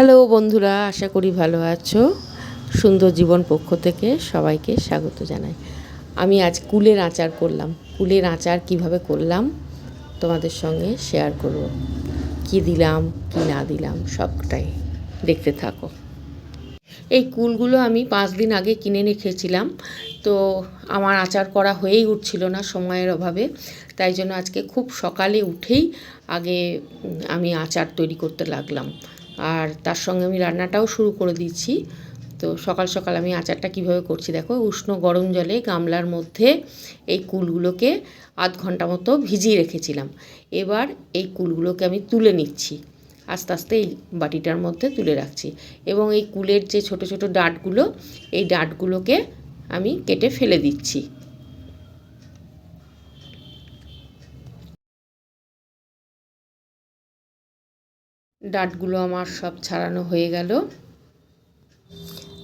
Hello বন্ধুরা, আশা করি ভালো আছো। সুন্দর জীবন পক্ষ থেকে সবাইকে স্বাগত জানাই। আমি আজ কুলের আচার করলাম। কুলের আচার কিভাবে করলাম তোমাদের সঙ্গে শেয়ার করব। কি দিলাম কি না দিলাম সবটাই দেখতে থাকো। এই কুলগুলো আমি 5 দিন আগে কিনে রেখেছিলাম, তো আমার আচার করা হয়েই উঠছিল না সময়ের অভাবে। তাই জন্য আজকে খুব সকালে উঠেই আগে আমি আচার তৈরি করতে লাগলাম, আর তার সঙ্গে আমি রান্নাটাও শুরু করে দিচ্ছি। তো সকাল সকাল আমি আচারটা কিভাবে করছি দেখো। উষ্ণ গরম জলে গামলার মধ্যে এই কুলগুলোকে আধ ঘন্টা মতো ভিজিয়ে রেখেছিলাম। এবার এই কুলগুলোকে আমি তুলে নিচ্ছি, আস্তে আস্তে এই বাটিটার মধ্যে তুলে রাখছি। এবং এই কুলের যে ছোট ছোট ডাঁটগুলো, এই ডাঁটগুলোকে আমি কেটে ফেলে দিচ্ছি। ডাঁটগুলো আমার সব ছাড়ানো হয়ে গেল।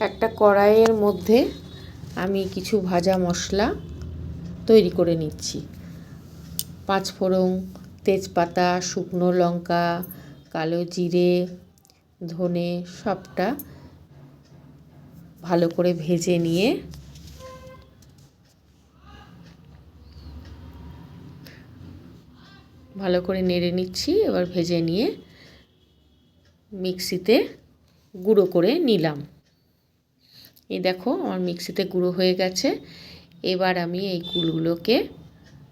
একটা কড়াইয়ের মধ্যে আমি কিছু ভাজা মশলা তৈরি করে নিচ্ছি। 5 ফোড়ন, তেজপাতা, শুকনো লঙ্কা, কালো জিরে, ধনে সবটা ভালো করে ভেজে নিয়ে ভালো করে নেড়ে নিচ্ছি। এবার ভেজে নিয়ে মিক্সিতে গুঁড়ো করে নিলাম। এই দেখো আমার মিক্সিতে গুঁড়ো হয়ে গেছে। এবার আমি এই কুলগুলোকে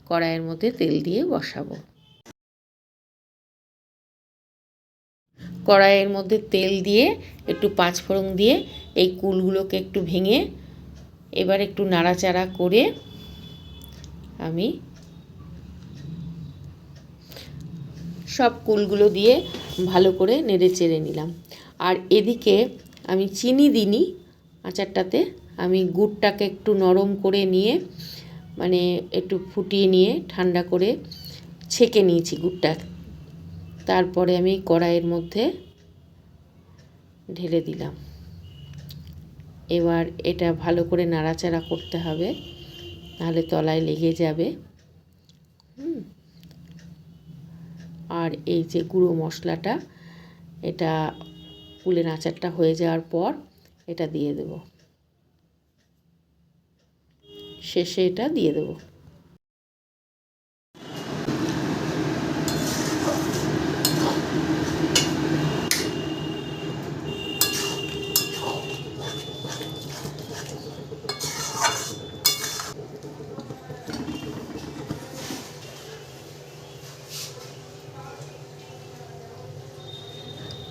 কড়াইয়ের মধ্যে তেল দিয়ে বসাবো। কড়াইয়ের মধ্যে তেল দিয়ে একটু 5 ফোড়ন দিয়ে এই কুলগুলোকে একটু ভেঙে এবার একটু নাড়াচাড়া করে আমি সব কুলগুলো দিয়ে ভালো করে নেড়ে চেড়ে নিলাম। আর এদিকে আমি চিনি দিইনি আচারটাতে, আমি গুড়টাকে একটু নরম করে নিয়ে মানে একটু ফুটিয়ে নিয়ে ঠান্ডা করে ছেঁকে নিয়েছি গুড়টা। তারপরে আমি কড়াইয়ের মধ্যে ঢেলে দিলাম। এবার এটা ভালো করে নাড়াচাড়া করতে হবে, নাহলে তলায় লেগে যাবে। আর এই যে গুঁড়ো মশলাটা, এটা কুলের আচারটা হয়ে যাওয়ার পর এটা দিয়ে দেব, শেষে এটা দিয়ে দেব।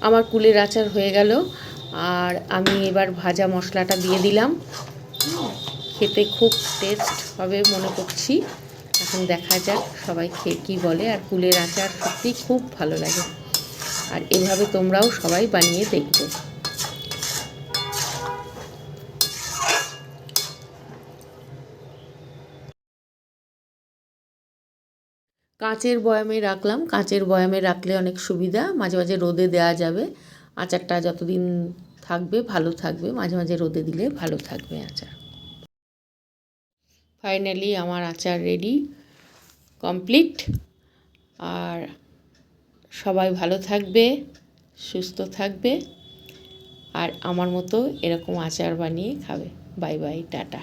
আমার কুলের আচার হয়ে গেল, আর আমি এবার ভাজা মশলাটা দিয়ে দিলাম। খেতে খুব টেস্ট হবে মনে করছি। এখন দেখা যাক সবাই খেয়ে কী বলে। আর কুলের আচার সত্যি খুব ভালো লাগে, আর এভাবে তোমরাও সবাই বানিয়ে দেখবে। কাঁচের বয়ামে রাখলাম। কাঁচের বয়ামে রাখলে অনেক সুবিধা, মাঝে মাঝে রোদে দেওয়া যাবে। আচারটা যতদিন থাকবে ভালো থাকবে, মাঝে মাঝে রোদে দিলে ভালো থাকবে আচার। ফাইনালি আমার আচার রেডি, কমপ্লিট। আর সবাই ভালো থাকবে, সুস্থ থাকবে, আর আমার মতো এরকম আচার বানিয়ে খাবে। Bye bye, tata.